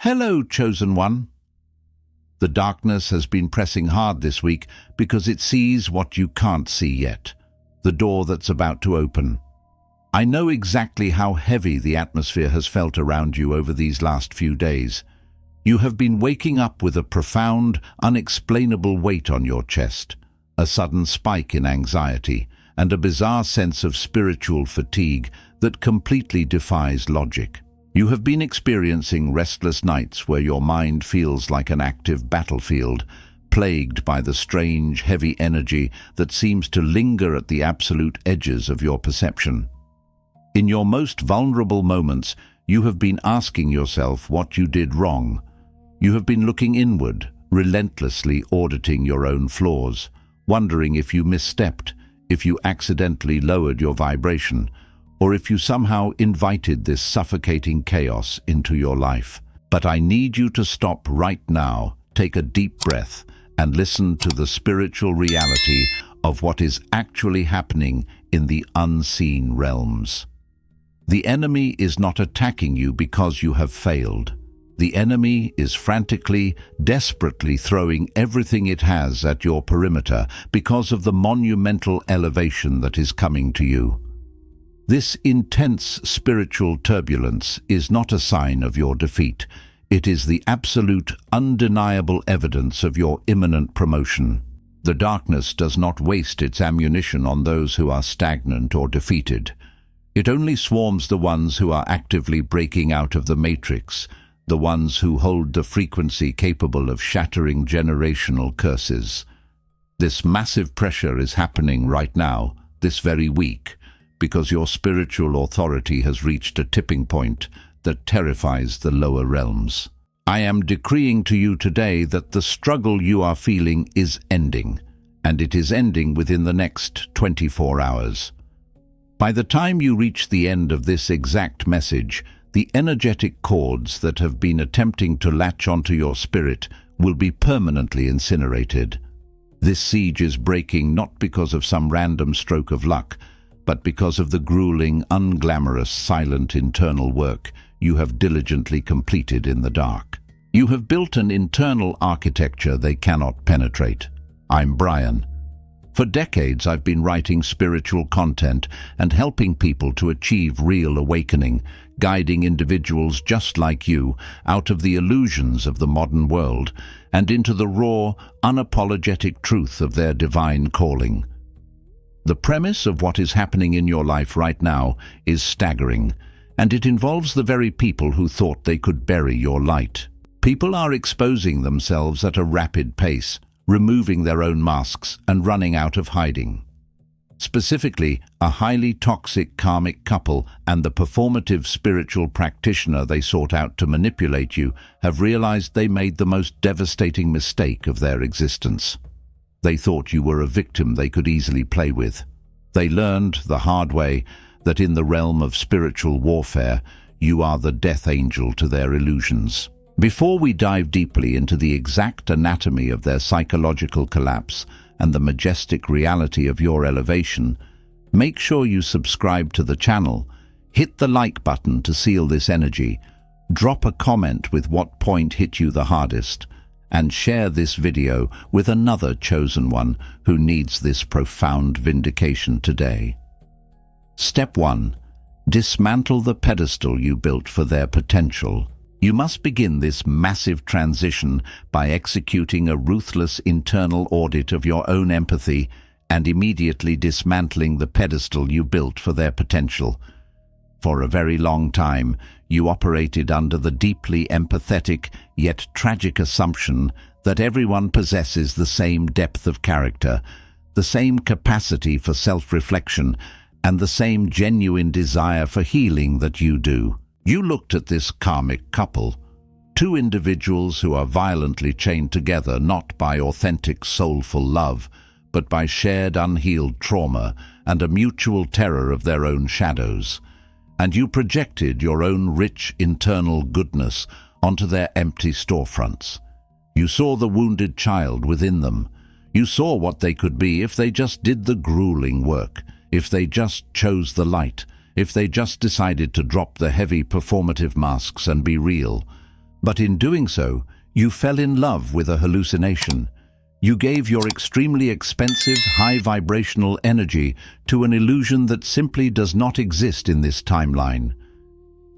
Hello, Chosen One. The darkness has been pressing hard this week because it sees what you can't see yet, the door that's about to open. I know exactly how heavy the atmosphere has felt around you over these last few days. You have been waking up with a profound, unexplainable weight on your chest, a sudden spike in anxiety, and a bizarre sense of spiritual fatigue that completely defies logic. You have been experiencing restless nights where your mind feels like an active battlefield, plagued by the strange, heavy energy that seems to linger at the absolute edges of your perception. In your most vulnerable moments, you have been asking yourself what you did wrong. You have been looking inward, relentlessly auditing your own flaws, wondering if you misstepped, if you accidentally lowered your vibration, or if you somehow invited this suffocating chaos into your life. But I need you to stop right now, take a deep breath, and listen to the spiritual reality of what is actually happening in the unseen realms. The enemy is not attacking you because you have failed. The enemy is frantically, desperately throwing everything it has at your perimeter because of the monumental elevation that is coming to you. This intense spiritual turbulence is not a sign of your defeat. It is the absolute, undeniable evidence of your imminent promotion. The darkness does not waste its ammunition on those who are stagnant or defeated. It only swarms the ones who are actively breaking out of the matrix, the ones who hold the frequency capable of shattering generational curses. This massive pressure is happening right now, this very week, because your spiritual authority has reached a tipping point that terrifies the lower realms. I am decreeing to you today that the struggle you are feeling is ending, and it is ending within the next 24 hours. By the time you reach the end of this exact message, the energetic cords that have been attempting to latch onto your spirit will be permanently incinerated. This siege is breaking not because of some random stroke of luck, but because of the grueling, unglamorous, silent internal work you have diligently completed in the dark. You have built an internal architecture they cannot penetrate. I'm Brian. For decades I've been writing spiritual content and helping people to achieve real awakening, guiding individuals just like you out of the illusions of the modern world and into the raw, unapologetic truth of their divine calling. The premise of what is happening in your life right now is staggering, and it involves the very people who thought they could bury your light. People are exposing themselves at a rapid pace, removing their own masks and running out of hiding. Specifically, a highly toxic karmic couple and the performative spiritual practitioner they sought out to manipulate you have realized they made the most devastating mistake of their existence. They thought you were a victim they could easily play with. They learned the hard way that in the realm of spiritual warfare, you are the death angel to their illusions. Before we dive deeply into the exact anatomy of their psychological collapse and the majestic reality of your elevation, make sure you subscribe to the channel, hit the like button to seal this energy, drop a comment with what point hit you the hardest, and share this video with another chosen one who needs this profound vindication today. Step 1. Dismantle the pedestal you built for their potential. You must begin this massive transition by executing a ruthless internal audit of your own empathy and immediately dismantling the pedestal you built for their potential. For a very long time, you operated under the deeply empathetic yet tragic assumption that everyone possesses the same depth of character, the same capacity for self-reflection, and the same genuine desire for healing that you do. You looked at this karmic couple, two individuals who are violently chained together not by authentic soulful love, but by shared unhealed trauma and a mutual terror of their own shadows. And you projected your own rich internal goodness onto their empty storefronts. You saw the wounded child within them. You saw what they could be if they just did the grueling work, if they just chose the light, if they just decided to drop the heavy performative masks and be real. But in doing so, you fell in love with a hallucination. You gave your extremely expensive, high-vibrational energy to an illusion that simply does not exist in this timeline.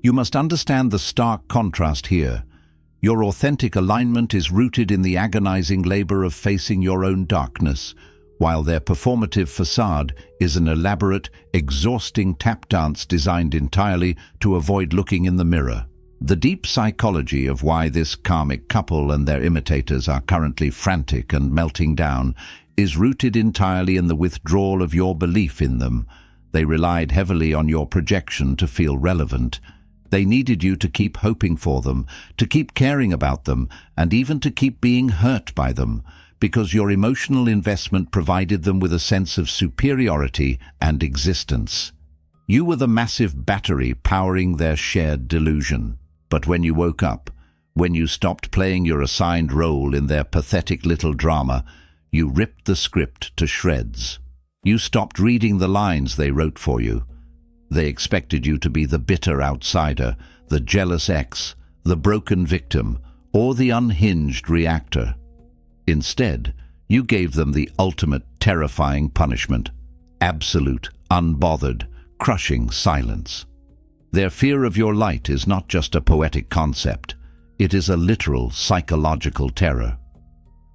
You must understand the stark contrast here. Your authentic alignment is rooted in the agonizing labor of facing your own darkness, while their performative facade is an elaborate, exhausting tap dance designed entirely to avoid looking in the mirror. The deep psychology of why this karmic couple and their imitators are currently frantic and melting down is rooted entirely in the withdrawal of your belief in them. They relied heavily on your projection to feel relevant. They needed you to keep hoping for them, to keep caring about them, and even to keep being hurt by them, because your emotional investment provided them with a sense of superiority and existence. You were the massive battery powering their shared delusion. But when you woke up, when you stopped playing your assigned role in their pathetic little drama, you ripped the script to shreds. You stopped reading the lines they wrote for you. They expected you to be the bitter outsider, the jealous ex, the broken victim, or the unhinged reactor. Instead, you gave them the ultimate terrifying punishment: absolute, unbothered, crushing silence. Their fear of your light is not just a poetic concept. It is a literal psychological terror.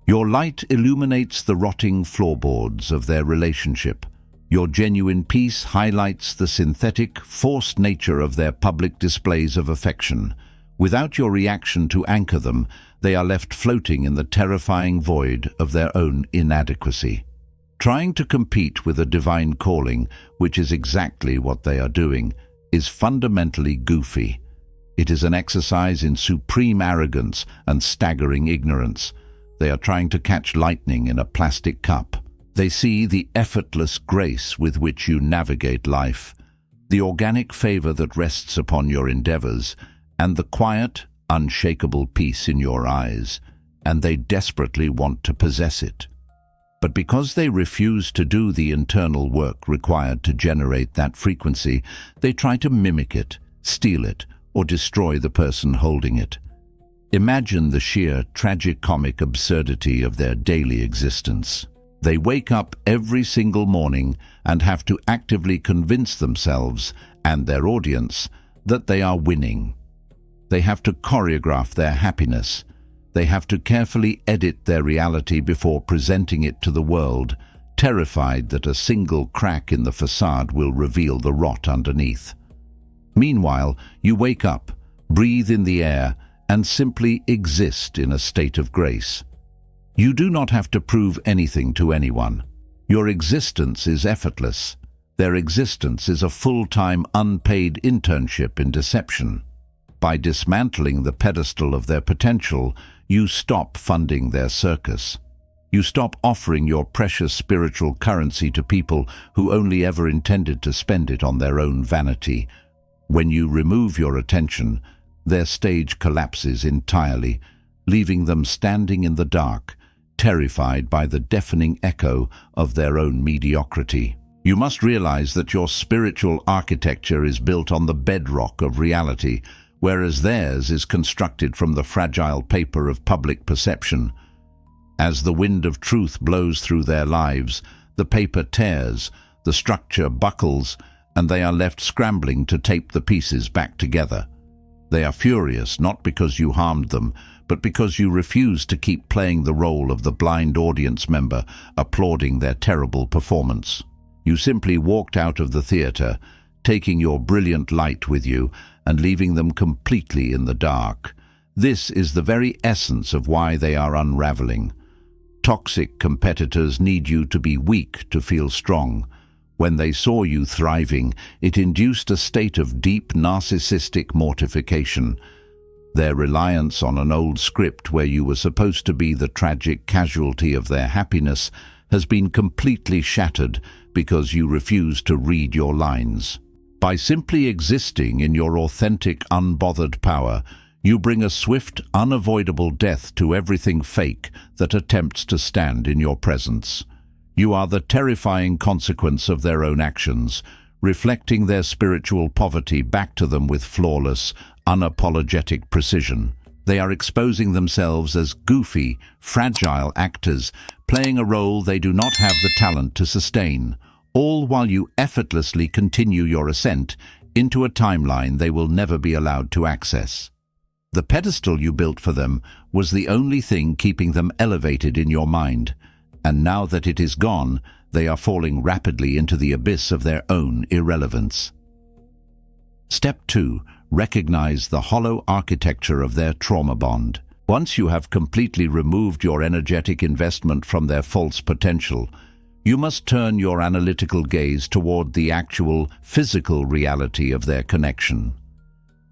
Your light illuminates the rotting floorboards of their relationship. Your genuine peace highlights the synthetic, forced nature of their public displays of affection. Without your reaction to anchor them, they are left floating in the terrifying void of their own inadequacy. Trying to compete with a divine calling, which is exactly what they are doing, is fundamentally goofy. It is an exercise in supreme arrogance and staggering ignorance. They are trying to catch lightning in a plastic cup. They see the effortless grace with which you navigate life, the organic favor that rests upon your endeavors, and the quiet, unshakable peace in your eyes, and they desperately want to possess it. But because they refuse to do the internal work required to generate that frequency, they try to mimic it, steal it, or destroy the person holding it. Imagine the sheer tragicomic absurdity of their daily existence. They wake up every single morning and have to actively convince themselves and their audience that they are winning. They have to choreograph their happiness. They have to carefully edit their reality before presenting it to the world, terrified that a single crack in the facade will reveal the rot underneath. Meanwhile, you wake up, breathe in the air, and simply exist in a state of grace. You do not have to prove anything to anyone. Your existence is effortless. Their existence is a full-time, unpaid internship in deception. By dismantling the pedestal of their potential, you stop funding their circus. You stop offering your precious spiritual currency to people who only ever intended to spend it on their own vanity. When you remove your attention, their stage collapses entirely, leaving them standing in the dark, terrified by the deafening echo of their own mediocrity. You must realize that your spiritual architecture is built on the bedrock of reality, whereas theirs is constructed from the fragile paper of public perception. As the wind of truth blows through their lives, the paper tears, the structure buckles, and they are left scrambling to tape the pieces back together. They are furious not because you harmed them, but because you refuse to keep playing the role of the blind audience member applauding their terrible performance. You simply walked out of the theater, taking your brilliant light with you and leaving them completely in the dark. This is the very essence of why they are unraveling. Toxic competitors need you to be weak to feel strong. When they saw you thriving, it induced a state of deep narcissistic mortification. Their reliance on an old script where you were supposed to be the tragic casualty of their happiness has been completely shattered because you refuse to read your lines. By simply existing in your authentic, unbothered power, you bring a swift, unavoidable death to everything fake that attempts to stand in your presence. You are the terrifying consequence of their own actions, reflecting their spiritual poverty back to them with flawless, unapologetic precision. They are exposing themselves as goofy, fragile actors, playing a role they do not have the talent to sustain, all while you effortlessly continue your ascent into a timeline they will never be allowed to access. The pedestal you built for them was the only thing keeping them elevated in your mind, and now that it is gone, they are falling rapidly into the abyss of their own irrelevance. Step 2. Recognize the hollow architecture of their trauma bond. Once you have completely removed your energetic investment from their false potential, you must turn your analytical gaze toward the actual physical reality of their connection.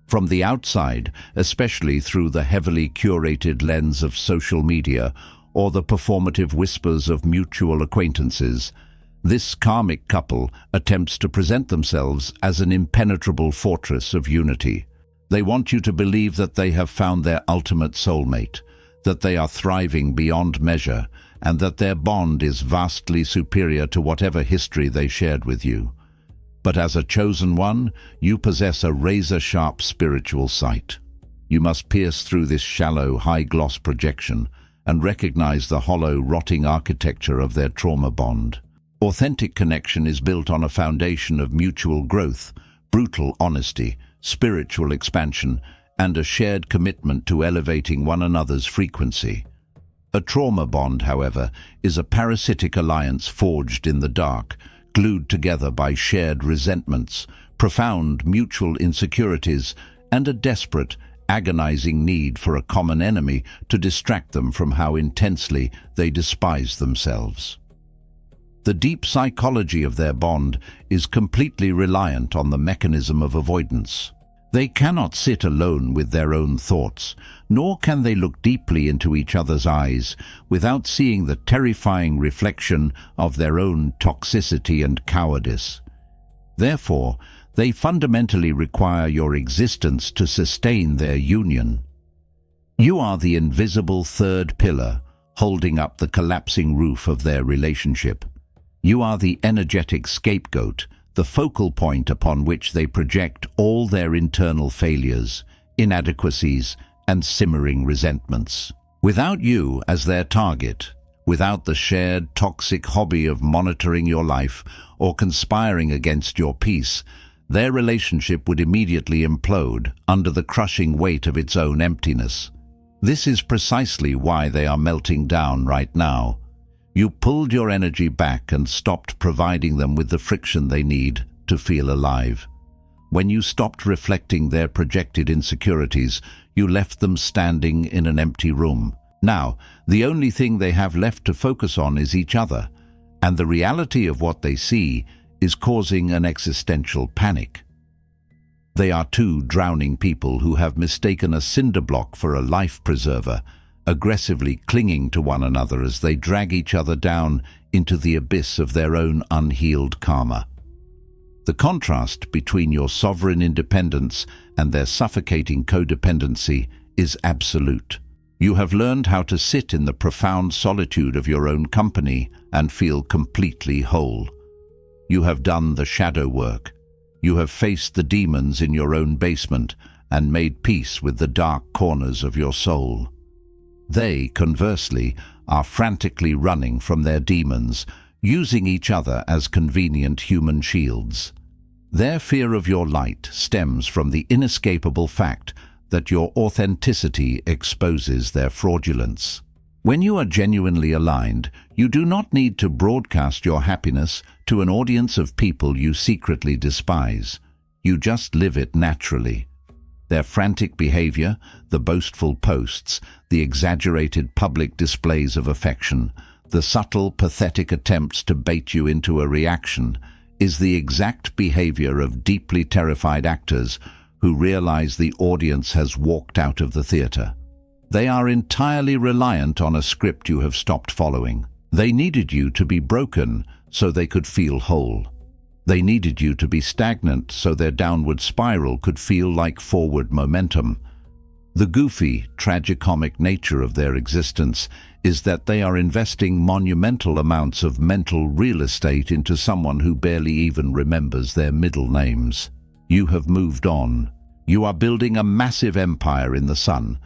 From the outside, especially through the heavily curated lens of social media or the performative whispers of mutual acquaintances, this karmic couple attempts to present themselves as an impenetrable fortress of unity. They want you to believe that they have found their ultimate soulmate, that they are thriving beyond measure, and that their bond is vastly superior to whatever history they shared with you. But as a chosen one, you possess a razor-sharp spiritual sight. You must pierce through this shallow, high-gloss projection and recognize the hollow, rotting architecture of their trauma bond. Authentic connection is built on a foundation of mutual growth, brutal honesty, spiritual expansion, and a shared commitment to elevating one another's frequency. A trauma bond, however, is a parasitic alliance forged in the dark, glued together by shared resentments, profound mutual insecurities, and a desperate, agonizing need for a common enemy to distract them from how intensely they despise themselves. The deep psychology of their bond is completely reliant on the mechanism of avoidance. They cannot sit alone with their own thoughts, nor can they look deeply into each other's eyes without seeing the terrifying reflection of their own toxicity and cowardice. Therefore, they fundamentally require your existence to sustain their union. You are the invisible third pillar, holding up the collapsing roof of their relationship. You are the energetic scapegoat, the focal point upon which they project all their internal failures, inadequacies, and simmering resentments. Without you as their target, without the shared toxic hobby of monitoring your life or conspiring against your peace, their relationship would immediately implode under the crushing weight of its own emptiness. This is precisely why they are melting down right now. You pulled your energy back and stopped providing them with the friction they need to feel alive. When you stopped reflecting their projected insecurities, you left them standing in an empty room. Now, the only thing they have left to focus on is each other, and the reality of what they see is causing an existential panic. They are two drowning people who have mistaken a cinder block for a life preserver, aggressively clinging to one another as they drag each other down into the abyss of their own unhealed karma. The contrast between your sovereign independence and their suffocating codependency is absolute. You have learned how to sit in the profound solitude of your own company and feel completely whole. You have done the shadow work. You have faced the demons in your own basement and made peace with the dark corners of your soul. They, conversely, are frantically running from their demons, using each other as convenient human shields. Their fear of your light stems from the inescapable fact that your authenticity exposes their fraudulence. When you are genuinely aligned, you do not need to broadcast your happiness to an audience of people you secretly despise. You just live it naturally. Their frantic behavior, the boastful posts, the exaggerated public displays of affection, the subtle, pathetic attempts to bait you into a reaction, is the exact behavior of deeply terrified actors who realize the audience has walked out of the theater. They are entirely reliant on a script you have stopped following. They needed you to be broken so they could feel whole. They needed you to be stagnant so their downward spiral could feel like forward momentum. The goofy, tragicomic nature of their existence is that they are investing monumental amounts of mental real estate into someone who barely even remembers their middle names. You have moved on. You are building a massive empire in the sun,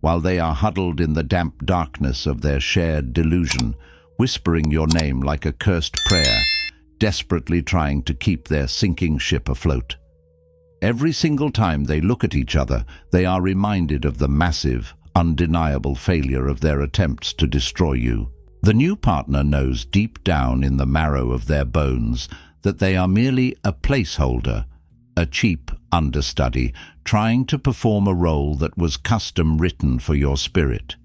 while they are huddled in the damp darkness of their shared delusion, whispering your name like a cursed prayer, desperately trying to keep their sinking ship afloat. Every single time they look at each other, they are reminded of the massive, undeniable failure of their attempts to destroy you. The new partner knows deep down in the marrow of their bones that they are merely a placeholder, a cheap understudy, trying to perform a role that was custom written for your spirit.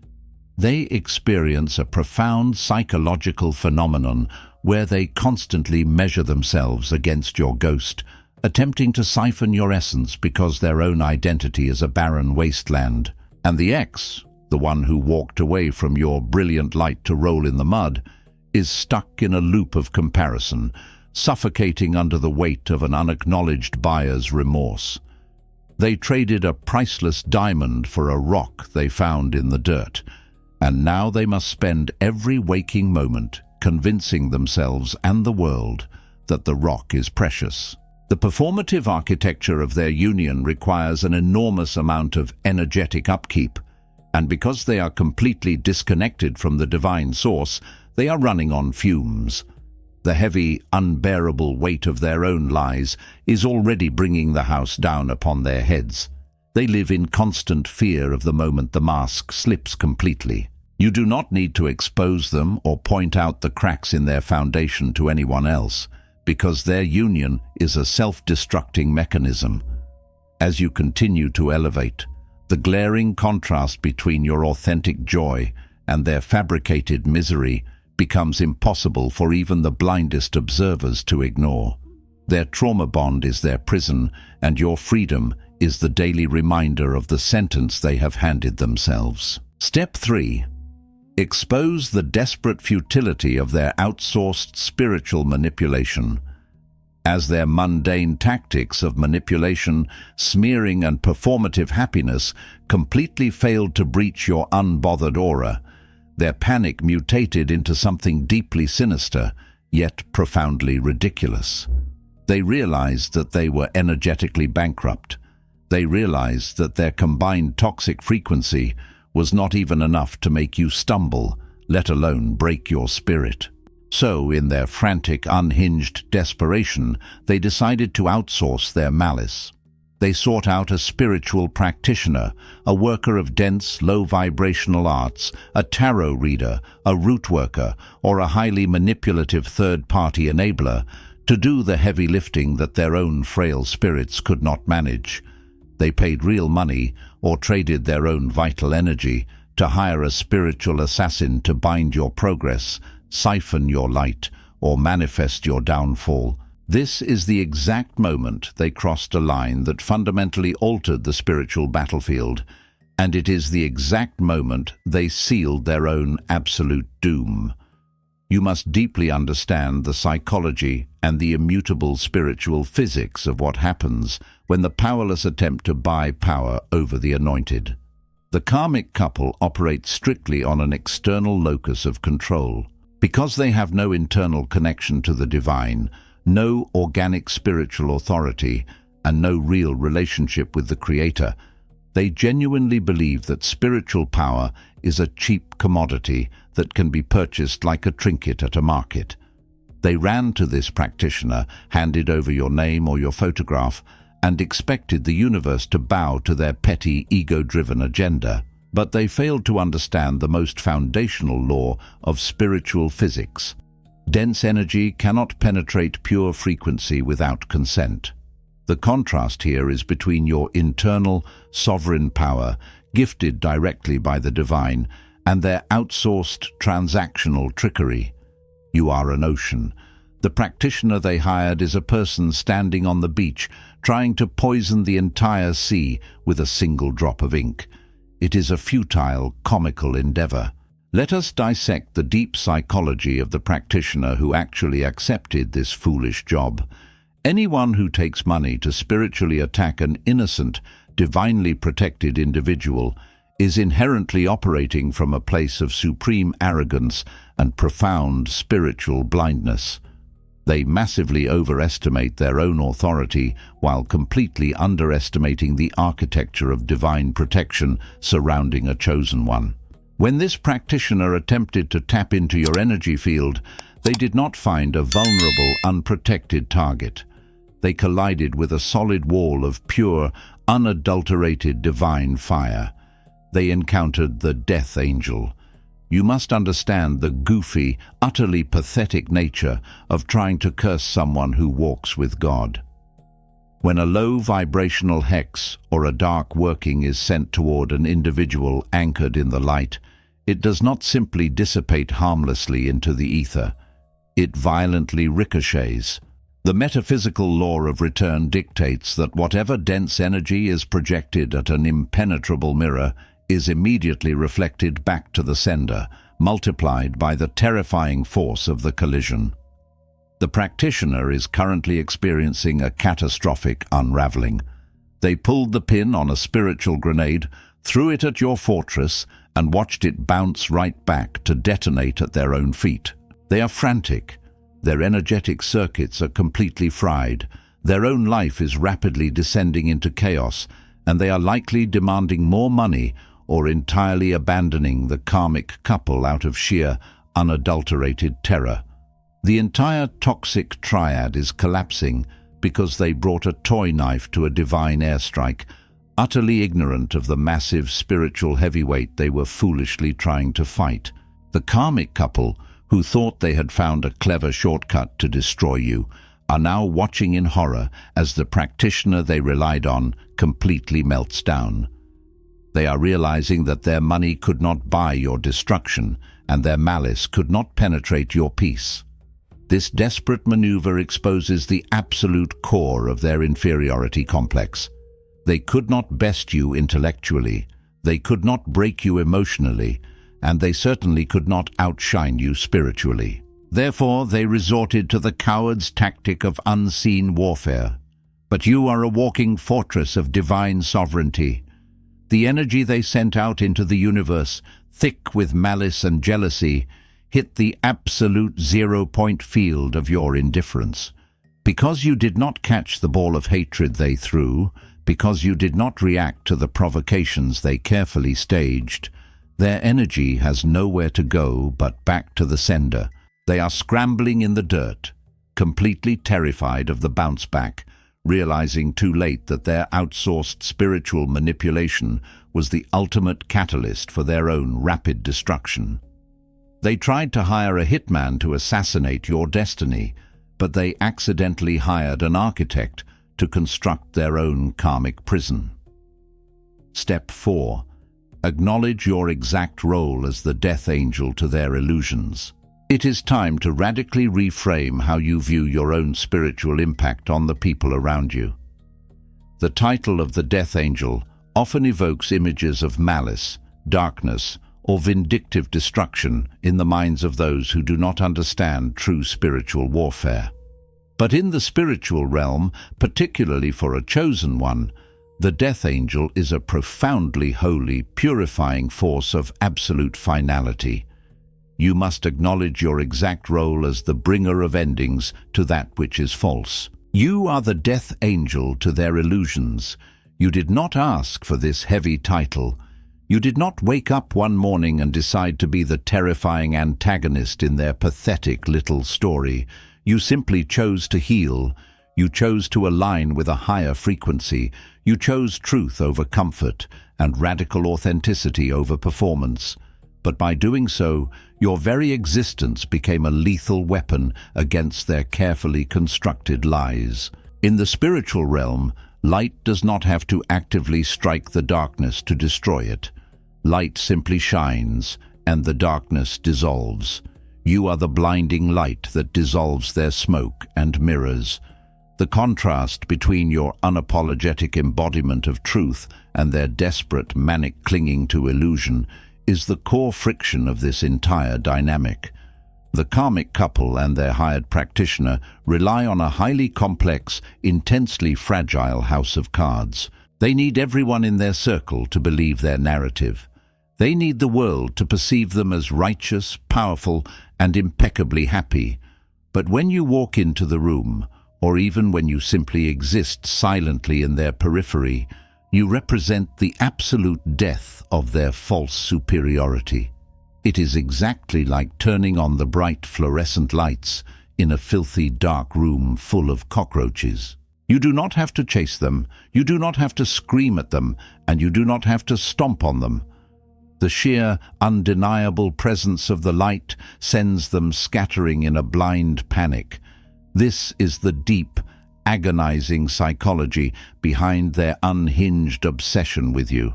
They experience a profound psychological phenomenon where they constantly measure themselves against your ghost, attempting to siphon your essence because their own identity is a barren wasteland. And the ex, the one who walked away from your brilliant light to roll in the mud, is stuck in a loop of comparison, suffocating under the weight of an unacknowledged buyer's remorse. They traded a priceless diamond for a rock they found in the dirt, and now they must spend every waking moment convincing themselves and the world that the rock is precious. The performative architecture of their union requires an enormous amount of energetic upkeep, and because they are completely disconnected from the divine source, they are running on fumes. The heavy, unbearable weight of their own lies is already bringing the house down upon their heads. They live in constant fear of the moment the mask slips completely. You do not need to expose them or point out the cracks in their foundation to anyone else, because their union is a self-destructing mechanism. As you continue to elevate, the glaring contrast between your authentic joy and their fabricated misery becomes impossible for even the blindest observers to ignore. Their trauma bond is their prison, and your freedom is the daily reminder of the sentence they have handed themselves. Step 3. Expose the desperate futility of their outsourced spiritual manipulation. As their mundane tactics of manipulation, smearing, and performative happiness completely failed to breach your unbothered aura, their panic mutated into something deeply sinister, yet profoundly ridiculous. They realized that they were energetically bankrupt. They realized that their combined toxic frequency was not even enough to make you stumble, let alone break your spirit. So, in their frantic, unhinged desperation, they decided to outsource their malice. They sought out a spiritual practitioner, a worker of dense, low-vibrational arts, a tarot reader, a root worker, or a highly manipulative third-party enabler to do the heavy lifting that their own frail spirits could not manage. They paid real money or traded their own vital energy to hire a spiritual assassin to bind your progress, siphon your light, or manifest your downfall. This is the exact moment they crossed a line that fundamentally altered the spiritual battlefield, and it is the exact moment they sealed their own absolute doom. You must deeply understand the psychology and the immutable spiritual physics of what happens when the powerless attempt to buy power over the anointed. The karmic couple operates strictly on an external locus of control. Because they have no internal connection to the divine, no organic spiritual authority, and no real relationship with the Creator, they genuinely believe that spiritual power is a cheap commodity that can be purchased like a trinket at a market. They ran to this practitioner, handed over your name or your photograph, and expected the universe to bow to their petty, ego-driven agenda. But they failed to understand the most foundational law of spiritual physics. Dense energy cannot penetrate pure frequency without consent. The contrast here is between your internal, sovereign power, gifted directly by the divine, and their outsourced, transactional trickery. You are an ocean. The practitioner they hired is a person standing on the beach, trying to poison the entire sea with a single drop of ink. It is a futile, comical endeavor. Let us dissect the deep psychology of the practitioner who actually accepted this foolish job. Anyone who takes money to spiritually attack an innocent, divinely protected individual is inherently operating from a place of supreme arrogance and profound spiritual blindness. They massively overestimate their own authority while completely underestimating the architecture of divine protection surrounding a chosen one. When this practitioner attempted to tap into your energy field, they did not find a vulnerable, unprotected target. They collided with a solid wall of pure, unadulterated divine fire. They encountered the Death Angel. You must understand the goofy, utterly pathetic nature of trying to curse someone who walks with God. When a low vibrational hex or a dark working is sent toward an individual anchored in the light, it does not simply dissipate harmlessly into the ether. It violently ricochets. The metaphysical law of return dictates that whatever dense energy is projected at an impenetrable mirror is immediately reflected back to the sender, multiplied by the terrifying force of the collision. The practitioner is currently experiencing a catastrophic unraveling. They pulled the pin on a spiritual grenade, threw it at your fortress, and watched it bounce right back to detonate at their own feet. They are frantic. Their energetic circuits are completely fried. Their own life is rapidly descending into chaos, and they are likely demanding more money or entirely abandoning the karmic couple out of sheer, unadulterated terror. The entire toxic triad is collapsing because they brought a toy knife to a divine airstrike, utterly ignorant of the massive spiritual heavyweight they were foolishly trying to fight. The karmic couple, who thought they had found a clever shortcut to destroy you, are now watching in horror as the practitioner they relied on completely melts down. They are realizing that their money could not buy your destruction, and their malice could not penetrate your peace. This desperate maneuver exposes the absolute core of their inferiority complex. They could not best you intellectually, they could not break you emotionally, and they certainly could not outshine you spiritually. Therefore, they resorted to the coward's tactic of unseen warfare. But you are a walking fortress of divine sovereignty. The energy they sent out into the universe, thick with malice and jealousy, hit the absolute zero-point field of your indifference. Because you did not catch the ball of hatred they threw, because you did not react to the provocations they carefully staged, their energy has nowhere to go but back to the sender. They are scrambling in the dirt, completely terrified of the bounce back, realizing too late that their outsourced spiritual manipulation was the ultimate catalyst for their own rapid destruction. They tried to hire a hitman to assassinate your destiny, but they accidentally hired an architect to construct their own karmic prison. Step 4. Acknowledge your exact role as the Death Angel to their illusions. It is time to radically reframe how you view your own spiritual impact on the people around you. The title of the Death Angel often evokes images of malice, darkness, or vindictive destruction in the minds of those who do not understand true spiritual warfare. But in the spiritual realm, particularly for a chosen one, the Death Angel is a profoundly holy, purifying force of absolute finality. You must acknowledge your exact role as the bringer of endings to that which is false. You are the Death Angel to their illusions. You did not ask for this heavy title. You did not wake up one morning and decide to be the terrifying antagonist in their pathetic little story. You simply chose to heal. You chose to align with a higher frequency. You chose truth over comfort and radical authenticity over performance. But by doing so, your very existence became a lethal weapon against their carefully constructed lies. In the spiritual realm, light does not have to actively strike the darkness to destroy it. Light simply shines, and the darkness dissolves. You are the blinding light that dissolves their smoke and mirrors. The contrast between your unapologetic embodiment of truth and their desperate, manic clinging to illusion is the core friction of this entire dynamic. The karmic couple and their hired practitioner rely on a highly complex, intensely fragile house of cards. They need everyone in their circle to believe their narrative. They need the world to perceive them as righteous, powerful, and impeccably happy. But when you walk into the room, or even when you simply exist silently in their periphery, you represent the absolute death of their false superiority. It is exactly like turning on the bright fluorescent lights in a filthy dark room full of cockroaches. You do not have to chase them, you do not have to scream at them, and you do not have to stomp on them. The sheer, undeniable presence of the light sends them scattering in a blind panic. This is the deep, agonizing psychology behind their unhinged obsession with you.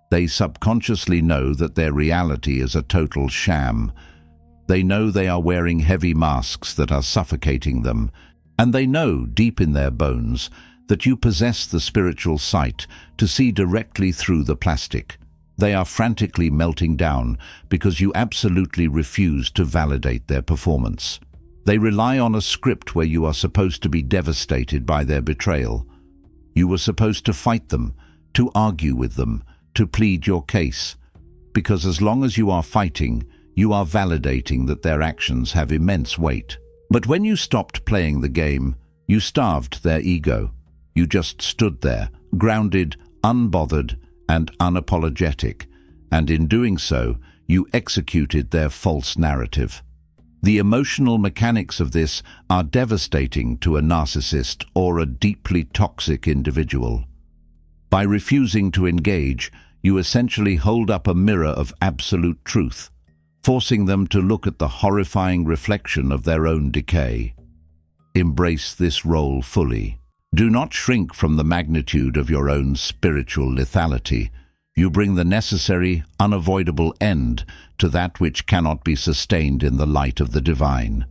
They subconsciously know that their reality is a total sham. They know they are wearing heavy masks that are suffocating them, and they know deep in their bones that you possess the spiritual sight to see directly through the plastic. They are frantically melting down because you absolutely refuse to validate their performance. They rely on a script where you are supposed to be devastated by their betrayal. You were supposed to fight them, to argue with them, to plead your case, because as long as you are fighting, you are validating that their actions have immense weight. But when you stopped playing the game, you starved their ego. You just stood there, grounded, unbothered, and unapologetic, and in doing so, you executed their false narrative. The emotional mechanics of this are devastating to a narcissist or a deeply toxic individual. By refusing to engage, you essentially hold up a mirror of absolute truth, forcing them to look at the horrifying reflection of their own decay. Embrace this role fully. Do not shrink from the magnitude of your own spiritual lethality. You bring the necessary, unavoidable end to that which cannot be sustained in the light of the divine.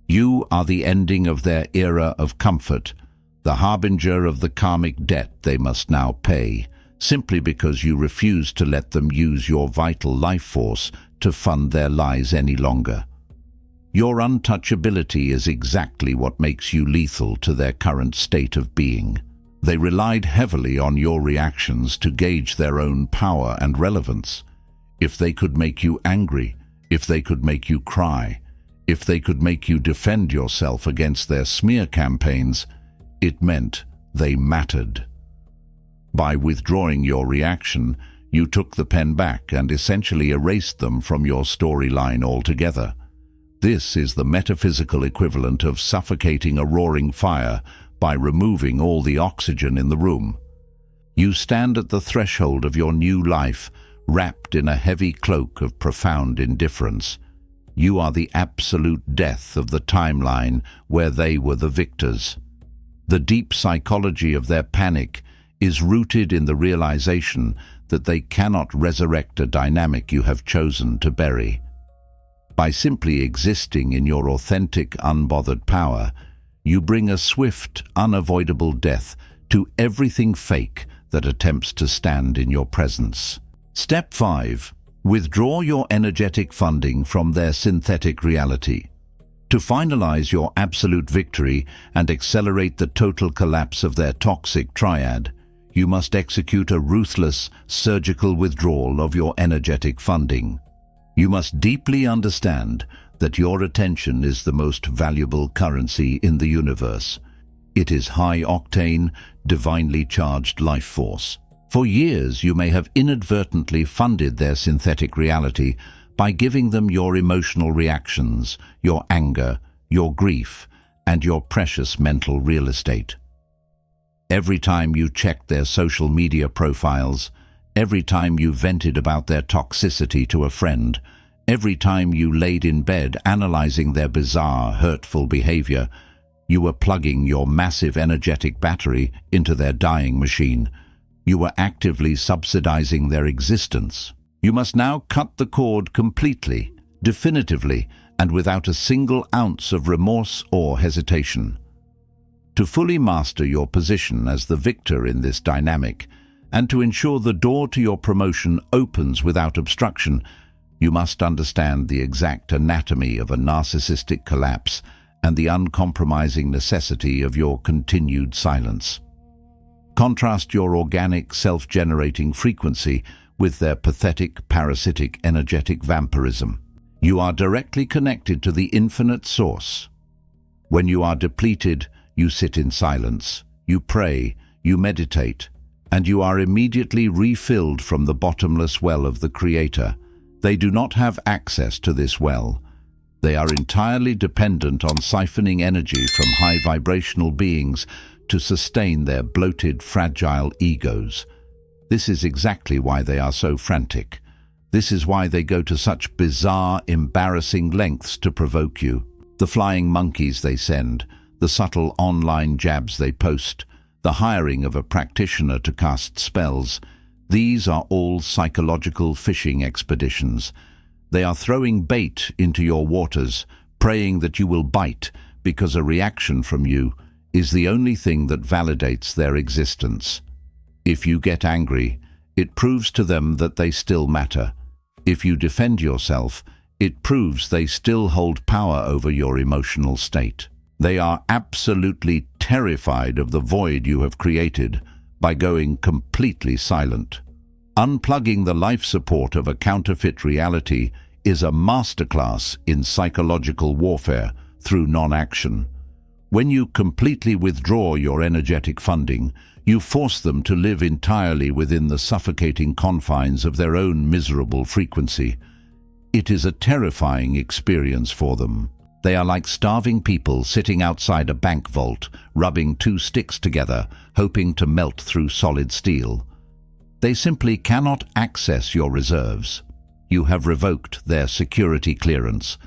You are the ending of their era of comfort, the harbinger of the karmic debt they must now pay, simply because you refuse to let them use your vital life force to fund their lies any longer. Your untouchability is exactly what makes you lethal to their current state of being. They relied heavily on your reactions to gauge their own power and relevance. If they could make you angry, if they could make you cry, if they could make you defend yourself against their smear campaigns, it meant they mattered. By withdrawing your reaction, you took the pen back and essentially erased them from your storyline altogether. This is the metaphysical equivalent of suffocating a roaring fire by removing all the oxygen in the room. You stand at the threshold of your new life, wrapped in a heavy cloak of profound indifference. You are the absolute death of the timeline where they were the victors. The deep psychology of their panic is rooted in the realization that they cannot resurrect a dynamic you have chosen to bury. By simply existing in your authentic, unbothered power, you bring a swift, unavoidable death to everything fake that attempts to stand in your presence. Step 5. Withdraw your energetic funding from their synthetic reality. To finalize your absolute victory and accelerate the total collapse of their toxic triad, you must execute a ruthless, surgical withdrawal of your energetic funding. You must deeply understand that your attention is the most valuable currency in the universe. It is high-octane, divinely charged life force. For years, you may have inadvertently funded their synthetic reality by giving them your emotional reactions, your anger, your grief, and your precious mental real estate. Every time you checked their social media profiles, every time you vented about their toxicity to a friend, every time you laid in bed analyzing their bizarre, hurtful behavior, you were plugging your massive energetic battery into their dying machine. You were actively subsidizing their existence. You must now cut the cord completely, definitively, and without a single ounce of remorse or hesitation. To fully master your position as the victor in this dynamic, and to ensure the door to your promotion opens without obstruction, you must understand the exact anatomy of a narcissistic collapse and the uncompromising necessity of your continued silence. Contrast your organic, self-generating frequency with their pathetic, parasitic, energetic vampirism. You are directly connected to the infinite source. When you are depleted, you sit in silence, you pray, you meditate, and you are immediately refilled from the bottomless well of the Creator. They do not have access to this well. They are entirely dependent on siphoning energy from high vibrational beings to sustain their bloated, fragile egos. This is exactly why they are so frantic. This is why they go to such bizarre, embarrassing lengths to provoke you. The flying monkeys they send, the subtle online jabs they post, the hiring of a practitioner to cast spells, these are all psychological fishing expeditions. They are throwing bait into your waters, praying that you will bite, because a reaction from you is the only thing that validates their existence. If you get angry, it proves to them that they still matter. If you defend yourself, it proves they still hold power over your emotional state. They are absolutely terrified of the void you have created by going completely silent. Unplugging the life support of a counterfeit reality is a masterclass in psychological warfare through non-action. When you completely withdraw your energetic funding, you force them to live entirely within the suffocating confines of their own miserable frequency. It is a terrifying experience for them. They are like starving people sitting outside a bank vault, rubbing two sticks together, hoping to melt through solid steel. They simply cannot access your reserves. You have revoked their security clearance.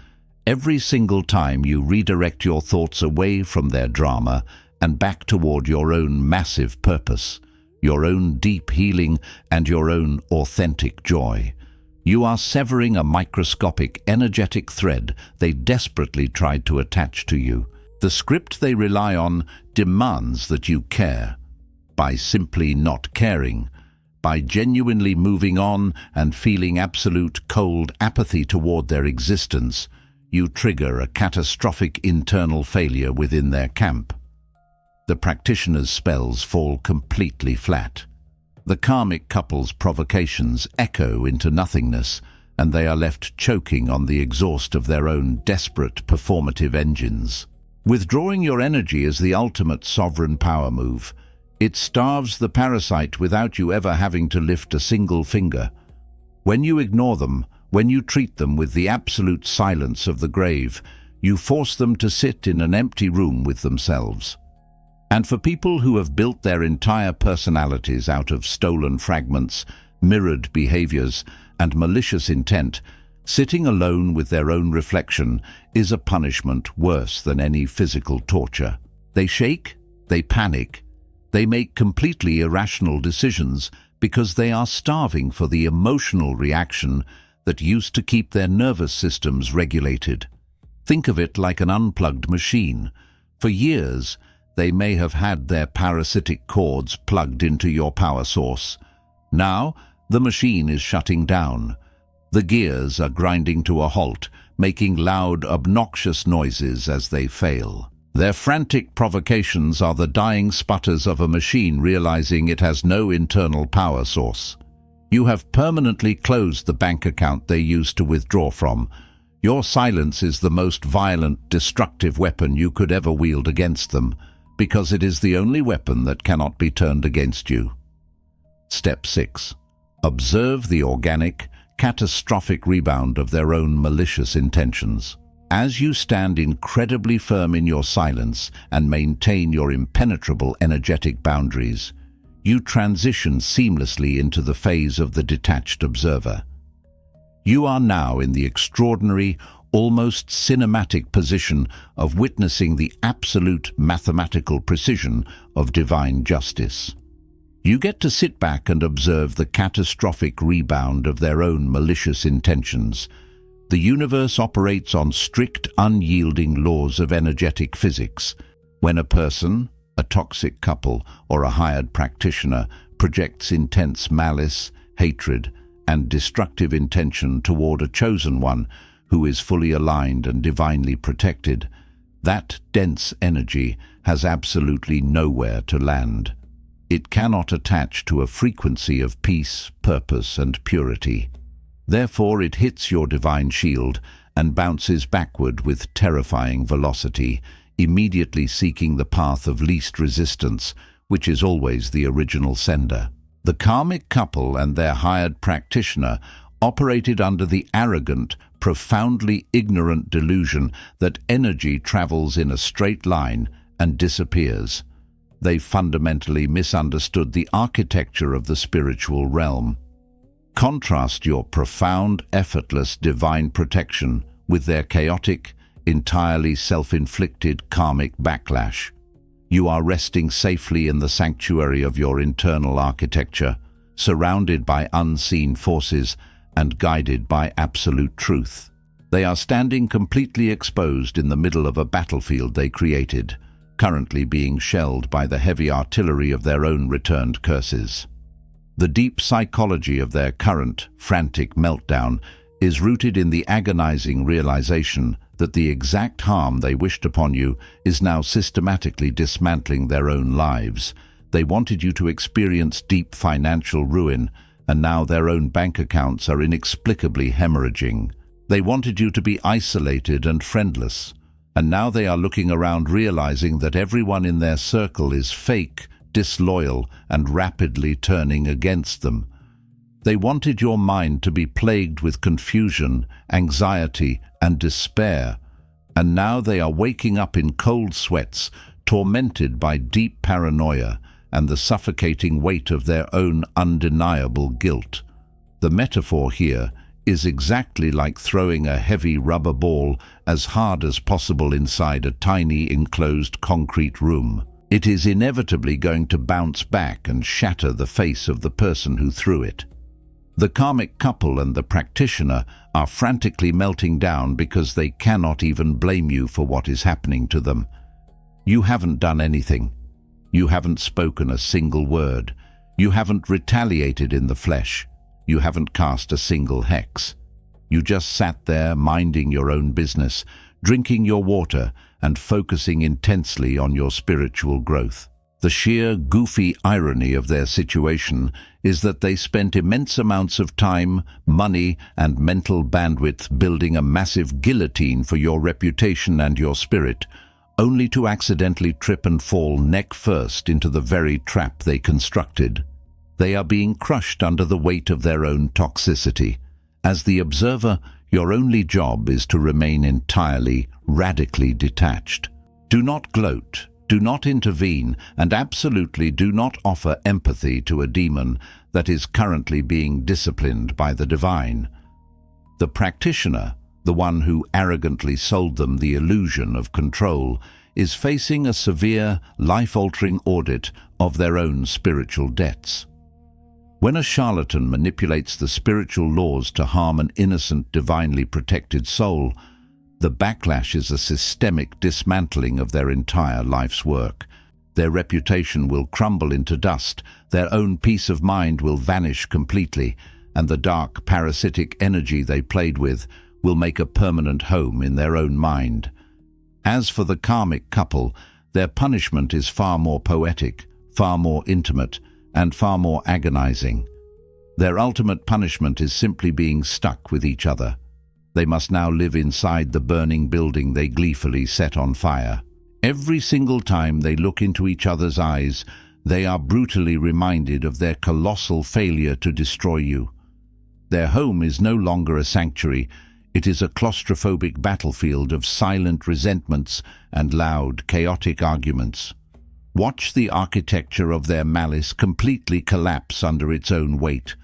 Every single time you redirect your thoughts away from their drama and back toward your own massive purpose, your own deep healing and your own authentic joy, you are severing a microscopic, energetic thread they desperately tried to attach to you. The script they rely on demands that you care. By simply not caring, by genuinely moving on and feeling absolute cold apathy toward their existence, you trigger a catastrophic internal failure within their camp. The practitioner's spells fall completely flat. The karmic couple's provocations echo into nothingness, and they are left choking on the exhaust of their own desperate performative engines. Withdrawing your energy is the ultimate sovereign power move. It starves the parasite without you ever having to lift a single finger. When you ignore them, when you treat them with the absolute silence of the grave, you force them to sit in an empty room with themselves. And for people who have built their entire personalities out of stolen fragments, mirrored behaviors, and malicious intent, sitting alone with their own reflection is a punishment worse than any physical torture. They shake, they panic, they make completely irrational decisions because they are starving for the emotional reaction that used to keep their nervous systems regulated. Think of it like an unplugged machine. For years, they may have had their parasitic cords plugged into your power source. Now, the machine is shutting down. The gears are grinding to a halt, making loud, obnoxious noises as they fail. Their frantic provocations are the dying sputters of a machine realizing it has no internal power source. You have permanently closed the bank account they used to withdraw from. Your silence is the most violent, destructive weapon you could ever wield against them, because it is the only weapon that cannot be turned against you. Step 6. Observe the organic, catastrophic rebound of their own malicious intentions. As you stand incredibly firm in your silence and maintain your impenetrable energetic boundaries, you transition seamlessly into the phase of the detached observer. You are now in the extraordinary, almost cinematic position of witnessing the absolute mathematical precision of divine justice. You get to sit back and observe the catastrophic rebound of their own malicious intentions. The universe operates on strict, unyielding laws of energetic physics. When a person, a toxic couple, or a hired practitioner projects intense malice, hatred, and destructive intention toward a chosen one who is fully aligned and divinely protected, that dense energy has absolutely nowhere to land. It cannot attach to a frequency of peace, purpose, and purity. Therefore, it hits your divine shield and bounces backward with terrifying velocity, immediately seeking the path of least resistance, which is always the original sender. The karmic couple and their hired practitioner operated under the arrogant, profoundly ignorant delusion that energy travels in a straight line and disappears. They fundamentally misunderstood the architecture of the spiritual realm. Contrast your profound, effortless divine protection with their chaotic, entirely self-inflicted karmic backlash. You are resting safely in the sanctuary of your internal architecture, surrounded by unseen forces and guided by absolute truth. They are standing completely exposed in the middle of a battlefield they created, currently being shelled by the heavy artillery of their own returned curses. The deep psychology of their current, frantic meltdown is rooted in the agonizing realization that the exact harm they wished upon you is now systematically dismantling their own lives. They wanted you to experience deep financial ruin, and now their own bank accounts are inexplicably hemorrhaging. They wanted you to be isolated and friendless, and now they are looking around realizing that everyone in their circle is fake, disloyal, and rapidly turning against them. They wanted your mind to be plagued with confusion, anxiety, and despair, and now they are waking up in cold sweats, tormented by deep paranoia and the suffocating weight of their own undeniable guilt. The metaphor here is exactly like throwing a heavy rubber ball as hard as possible inside a tiny enclosed concrete room. It is inevitably going to bounce back and shatter the face of the person who threw it. The karmic couple and the practitioner are frantically melting down because they cannot even blame you for what is happening to them. You haven't done anything. You haven't spoken a single word. You haven't retaliated in the flesh. You haven't cast a single hex. You just sat there minding your own business, drinking your water and focusing intensely on your spiritual growth. The sheer goofy irony of their situation is that they spent immense amounts of time, money, and mental bandwidth building a massive guillotine for your reputation and your spirit, only to accidentally trip and fall neck first into the very trap they constructed. They are being crushed under the weight of their own toxicity. As the observer, your only job is to remain entirely, radically detached. Do not gloat. Do not intervene, and absolutely do not offer empathy to a demon that is currently being disciplined by the divine. The practitioner, the one who arrogantly sold them the illusion of control, is facing a severe, life-altering audit of their own spiritual debts. When a charlatan manipulates the spiritual laws to harm an innocent, divinely protected soul, the backlash is a systemic dismantling of their entire life's work. Their reputation will crumble into dust, their own peace of mind will vanish completely, and the dark, parasitic energy they played with will make a permanent home in their own mind. As for the karmic couple, their punishment is far more poetic, far more intimate, and far more agonizing. Their ultimate punishment is simply being stuck with each other. They must now live inside the burning building they gleefully set on fire. Every single time they look into each other's eyes, they are brutally reminded of their colossal failure to destroy you. Their home is no longer a sanctuary. It is a claustrophobic battlefield of silent resentments and loud, chaotic arguments. Watch the architecture of their malice completely collapse under its own weight,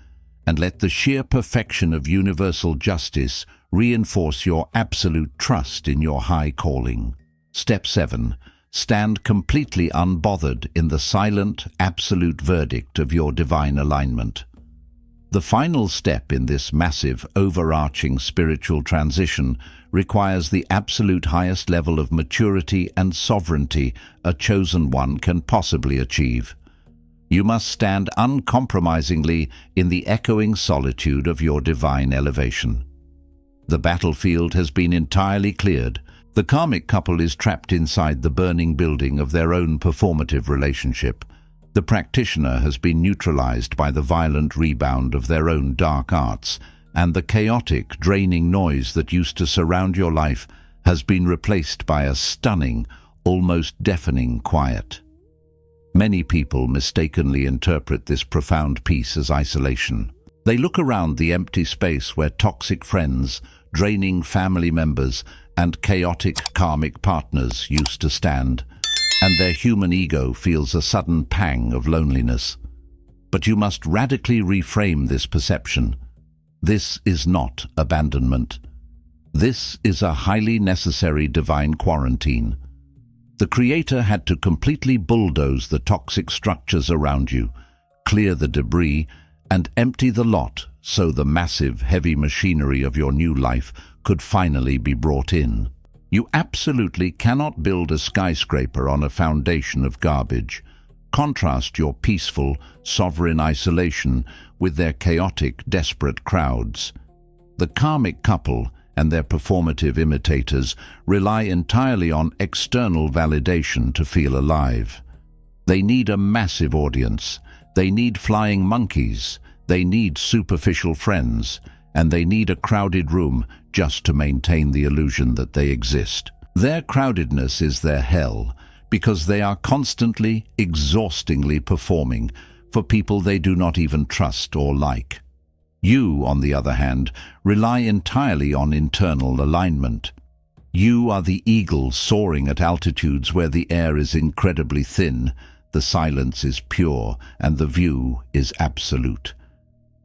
and let the sheer perfection of universal justice reinforce your absolute trust in your high calling. Step 7. Stand completely unbothered in the silent, absolute verdict of your divine alignment. The final step in this massive, overarching spiritual transition requires the absolute highest level of maturity and sovereignty a chosen one can possibly achieve. You must stand uncompromisingly in the echoing solitude of your divine elevation. The battlefield has been entirely cleared. The karmic couple is trapped inside the burning building of their own performative relationship. The practitioner has been neutralized by the violent rebound of their own dark arts, and the chaotic, draining noise that used to surround your life has been replaced by a stunning, almost deafening quiet. Many people mistakenly interpret this profound peace as isolation. They look around the empty space where toxic friends, draining family members, and chaotic karmic partners used to stand, and their human ego feels a sudden pang of loneliness. But you must radically reframe this perception. This is not abandonment. This is a highly necessary divine quarantine. The Creator had to completely bulldoze the toxic structures around you, clear the debris, and empty the lot so the massive, heavy machinery of your new life could finally be brought in. You absolutely cannot build a skyscraper on a foundation of garbage. Contrast your peaceful, sovereign isolation with their chaotic, desperate crowds. The karmic couple and their performative imitators rely entirely on external validation to feel alive. They need a massive audience. They need flying monkeys. They need superficial friends. And they need a crowded room just to maintain the illusion that they exist. Their crowdedness is their hell, because they are constantly, exhaustingly performing for people they do not even trust or like. You, on the other hand, rely entirely on internal alignment. You are the eagle soaring at altitudes where the air is incredibly thin, the silence is pure, and the view is absolute.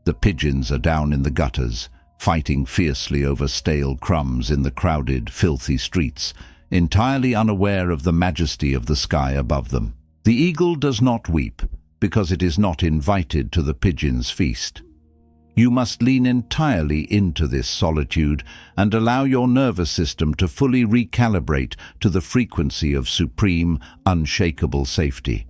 The pigeons are down in the gutters, fighting fiercely over stale crumbs in the crowded, filthy streets, entirely unaware of the majesty of the sky above them. The eagle does not weep, because it is not invited to the pigeon's feast. You must lean entirely into this solitude and allow your nervous system to fully recalibrate to the frequency of supreme, unshakable safety.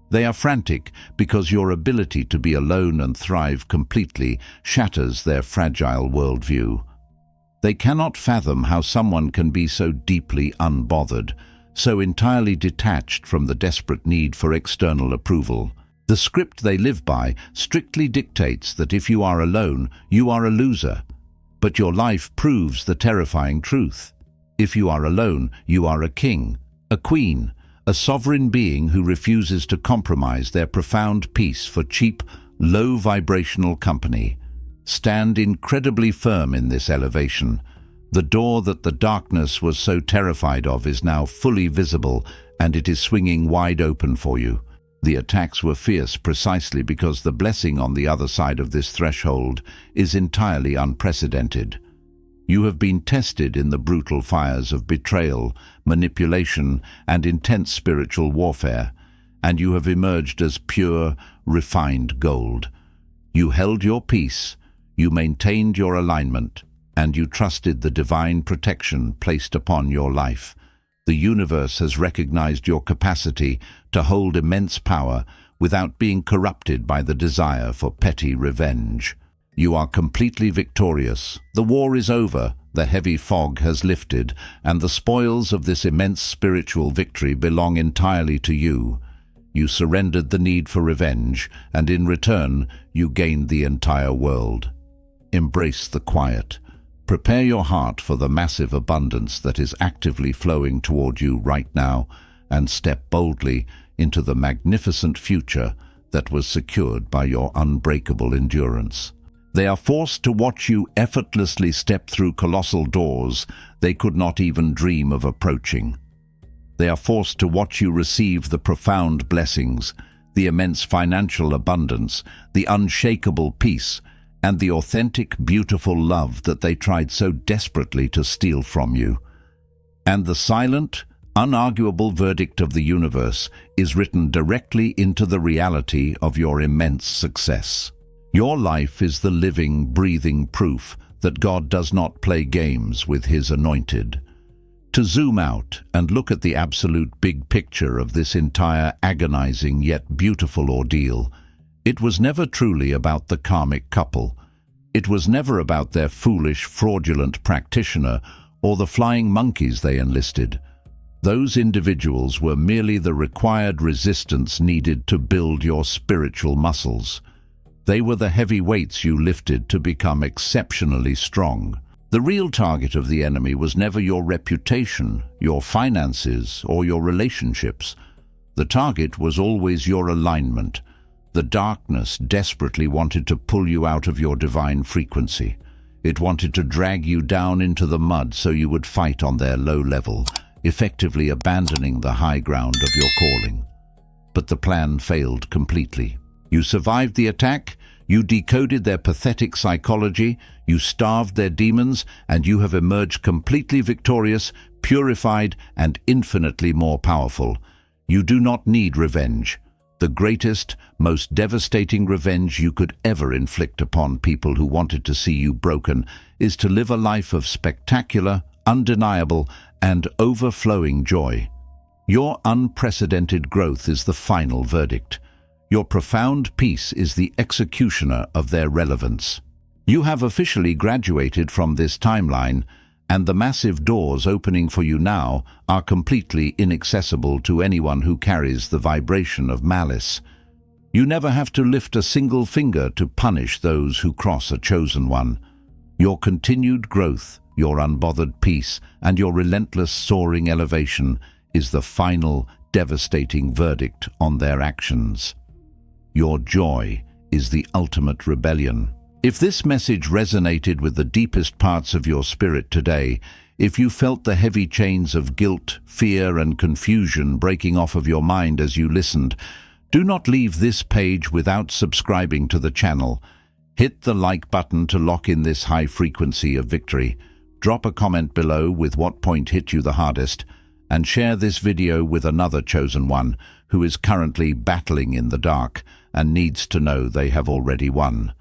They are frantic because your ability to be alone and thrive completely shatters their fragile worldview. They cannot fathom how someone can be so deeply unbothered, so entirely detached from the desperate need for external approval. The script they live by strictly dictates that if you are alone, you are a loser. But your life proves the terrifying truth. If you are alone, you are a king, a queen, a sovereign being who refuses to compromise their profound peace for cheap, low-vibrational company. Stand incredibly firm in this elevation. The door that the darkness was so terrified of is now fully visible, and it is swinging wide open for you. The attacks were fierce precisely because the blessing on the other side of this threshold is entirely unprecedented. You have been tested in the brutal fires of betrayal, manipulation, and intense spiritual warfare, and you have emerged as pure, refined gold. You held your peace, you maintained your alignment, and you trusted the divine protection placed upon your life. The universe has recognized your capacity to hold immense power without being corrupted by the desire for petty revenge. You are completely victorious. The war is over, the heavy fog has lifted, and the spoils of this immense spiritual victory belong entirely to you. You surrendered the need for revenge, and in return, you gained the entire world. Embrace the quiet. Prepare your heart for the massive abundance that is actively flowing toward you right now, and step boldly into the magnificent future that was secured by your unbreakable endurance. They are forced to watch you effortlessly step through colossal doors they could not even dream of approaching. They are forced to watch you receive the profound blessings, the immense financial abundance, the unshakable peace, and the authentic, beautiful love that they tried so desperately to steal from you. And the silent, unarguable verdict of the universe is written directly into the reality of your immense success. Your life is the living, breathing proof that God does not play games with His anointed. To zoom out and look at the absolute big picture of this entire agonizing yet beautiful ordeal, it was never truly about the karmic couple. It was never about their foolish, fraudulent practitioner or the flying monkeys they enlisted. Those individuals were merely the required resistance needed to build your spiritual muscles. They were the heavy weights you lifted to become exceptionally strong. The real target of the enemy was never your reputation, your finances, or your relationships. The target was always your alignment. The darkness desperately wanted to pull you out of your divine frequency. It wanted to drag you down into the mud so you would fight on their low level, effectively abandoning the high ground of your calling. But the plan failed completely. You survived the attack, you decoded their pathetic psychology, you starved their demons, and you have emerged completely victorious, purified, and infinitely more powerful. You do not need revenge. The greatest, most devastating revenge you could ever inflict upon people who wanted to see you broken is to live a life of spectacular, undeniable, and overflowing joy. Your unprecedented growth is the final verdict. Your profound peace is the executioner of their relevance. You have officially graduated from this timeline, and the massive doors opening for you now are completely inaccessible to anyone who carries the vibration of malice. You never have to lift a single finger to punish those who cross a chosen one. Your continued growth, your unbothered peace, and your relentless soaring elevation is the final, devastating verdict on their actions. Your joy is the ultimate rebellion. If this message resonated with the deepest parts of your spirit today, if you felt the heavy chains of guilt, fear, and confusion breaking off of your mind as you listened, do not leave this page without subscribing to the channel. Hit the like button to lock in this high frequency of victory. Drop a comment below with what point hit you the hardest, and share this video with another chosen one who is currently battling in the dark and needs to know they have already won.